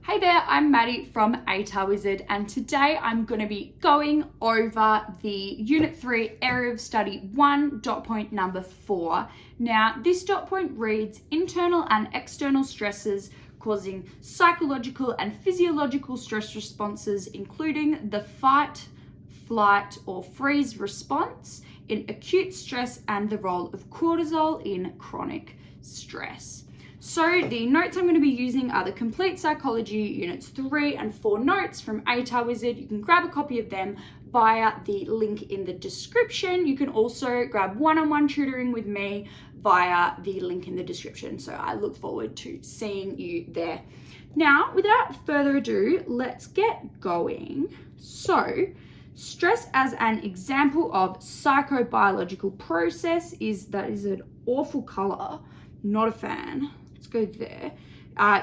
Hey there, I'm Maddie from ATAR Wizard, and today I'm going to be going over the Unit 3 Area of Study 1 dot point number 4. Now, this dot point reads internal and external stresses causing psychological and physiological stress responses, including the fight, flight, or freeze response in acute stress and the role of cortisol in chronic stress. So the notes I'm going to be using are the Complete Psychology Units 3 and 4 notes from ATAR Wizard. You can grab a copy of them via the link in the description. You can also grab one-on-one tutoring with me via the link in the description. So I look forward to seeing you there. Now, without further ado, let's get going. So, stress as an example of psychobiological process is an awful color, not a fan. Let's go there.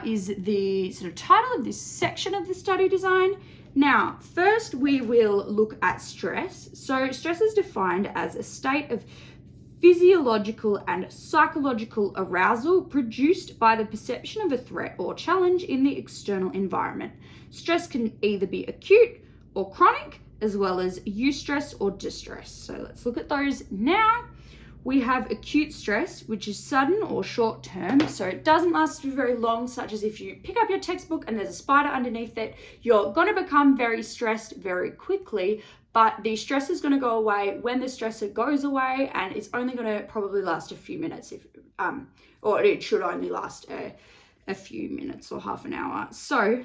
Is the sort of title of this section of the study design. Now, first we will look at stress. So stress is defined as a state of physiological and psychological arousal produced by the perception of a threat or challenge in the external environment. Stress can either be acute or chronic, as well as eustress or distress. So let's look at those now. We have acute stress, which is sudden or short term, so it doesn't last for very long, such as if you pick up your textbook and there's a spider underneath it, you're going to become very stressed very quickly, but the stress is going to go away when the stressor goes away, and it's only going to probably last a few minutes, or it should only last a few minutes or half an hour. So,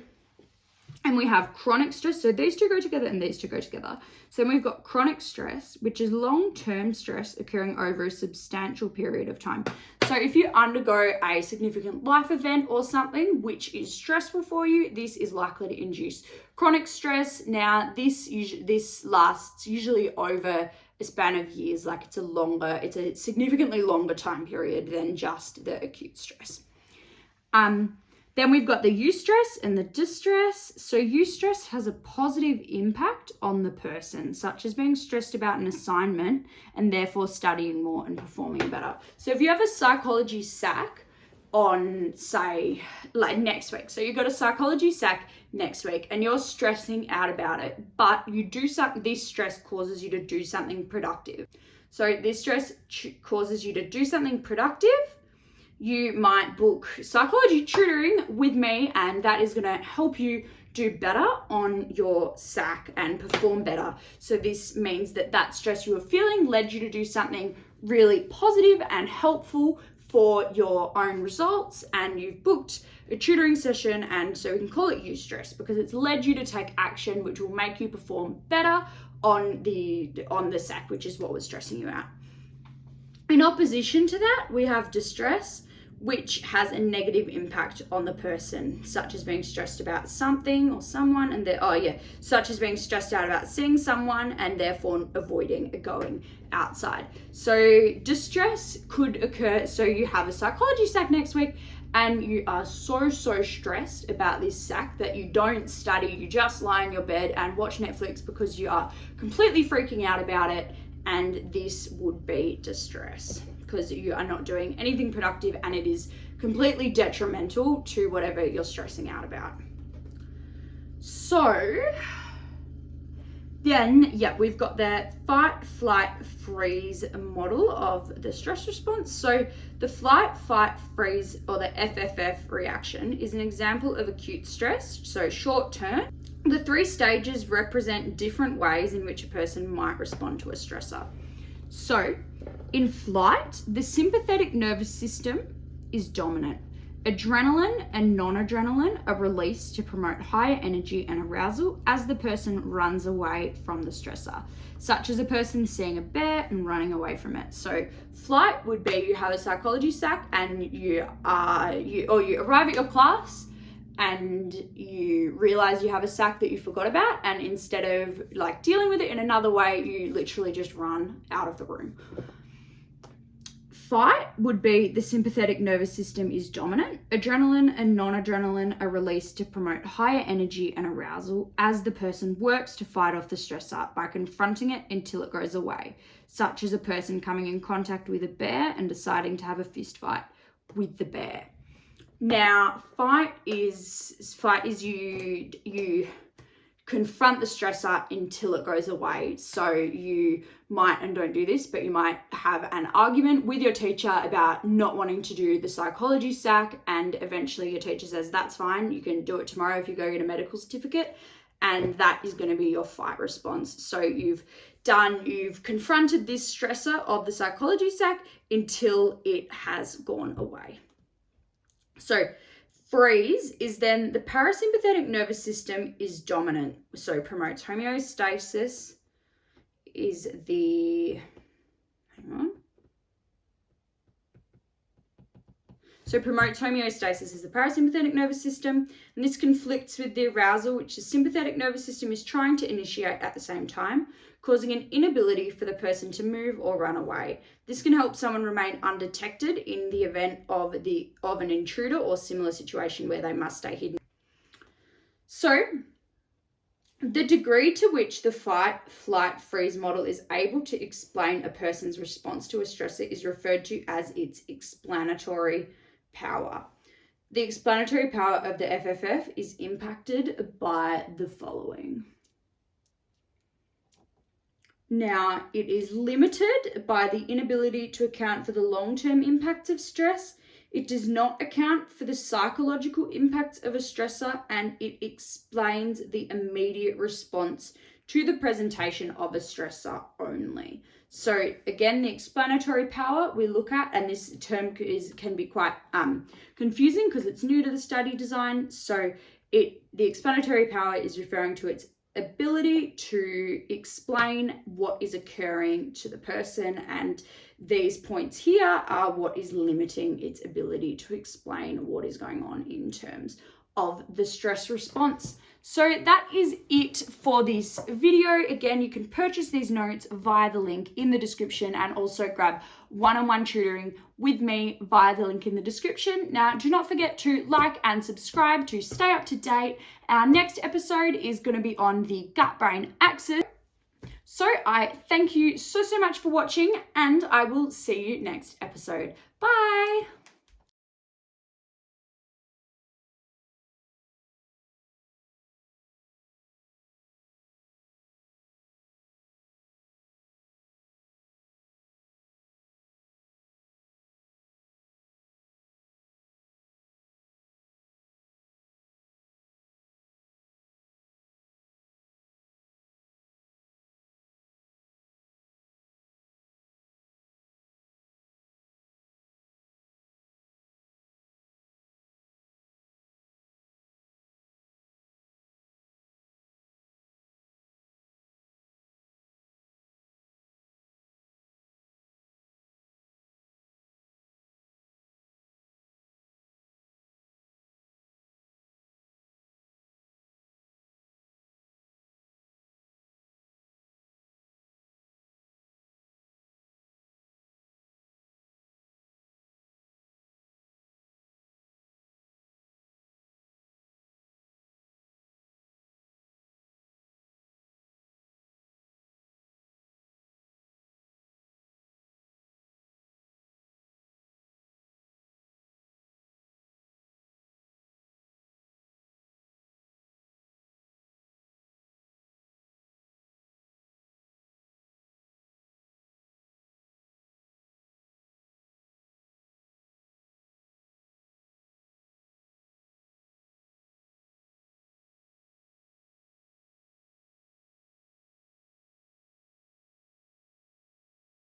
and we have chronic stress. So these two go together and these two go together. So we've got chronic stress, which is long-term stress occurring over a substantial period of time. So if you undergo a significant life event or something which is stressful for you, this is likely to induce chronic stress. Now, this lasts usually over a span of years. Like it's a significantly longer time period than just the acute stress. Then we've got the eustress and the distress. So eustress has a positive impact on the person, such as being stressed about an assignment and therefore studying more and performing better. So if you have a psychology SAC on, say, like next week, so you've got a psychology SAC next week and you're stressing out about it, but you do something, this stress causes you to do something productive. So this stress causes you to do something productive. You might book psychology tutoring with me, and that is going to help you do better on your SAC and perform better. So this means that stress you were feeling led you to do something really positive and helpful for your own results, and you've booked a tutoring session, and so we can call it eustress because it's led you to take action which will make you perform better on the SAC, which is what was stressing you out. In opposition to that, we have distress, which has a negative impact on the person, such as being stressed about something or someone, and such as being stressed out about seeing someone and therefore avoiding going outside. So distress could occur. So you have a psychology SAC next week and you are so stressed about this SAC that you don't study, you just lie in your bed and watch Netflix because you are completely freaking out about it, and this would be distress, because you are not doing anything productive and it is completely detrimental to whatever you're stressing out about. So then, we've got the fight, flight, freeze model of the stress response. So the flight, fight, freeze, or the FFF reaction is an example of acute stress, so short term. The three stages represent different ways in which a person might respond to a stressor. So, in flight, the sympathetic nervous system is dominant. Adrenaline and non-adrenaline are released to promote higher energy and arousal as the person runs away from the stressor, such as a person seeing a bear and running away from it. So, flight would be you have a psychology SAC and you arrive at your class and you realize you have a SAC that you forgot about, and instead of like dealing with it in another way, you literally just run out of the room. Fight would be the sympathetic nervous system is dominant. Adrenaline and non-adrenaline are released to promote higher energy and arousal as the person works to fight off the stressor by confronting it until it goes away, such as a person coming in contact with a bear and deciding to have a fist fight with the bear. Now, fight is you confront the stressor until it goes away. So you might, and don't do this, but you might have an argument with your teacher about not wanting to do the psychology stack, and eventually your teacher says, that's fine, you can do it tomorrow if you go get a medical certificate, and that is going to be your fight response. So you've confronted this stressor of the psychology stack until it has gone away. So freeze is then the parasympathetic nervous system is dominant, so promotes homeostasis, is the, hang on. So promotes homeostasis is the parasympathetic nervous system, and this conflicts with the arousal, which the sympathetic nervous system is trying to initiate at the same time, causing an inability for the person to move or run away. This can help someone remain undetected in the event of an intruder or similar situation where they must stay hidden. So the degree to which the fight, flight, freeze model is able to explain a person's response to a stressor is referred to as its explanatory power. The explanatory power of the FFF is impacted by the following. Now, it is limited by the inability to account for the long-term impacts of stress. It does not account for the psychological impacts of a stressor, and it explains the immediate response to the presentation of a stressor only. So again, the explanatory power we look at, and this term can be quite confusing because it's new to the study design. So the explanatory power is referring to its ability to explain what is occurring to the person, and these points here are what is limiting its ability to explain what is going on in terms of the stress response. So that is it for this video. Again, you can purchase these notes via the link in the description, and also grab one-on-one tutoring with me via the link in the description. Now, do not forget to like and subscribe to stay up to date. Our next episode is going to be on the gut-brain axis. So I thank you so much for watching, and I will see you next episode. Bye.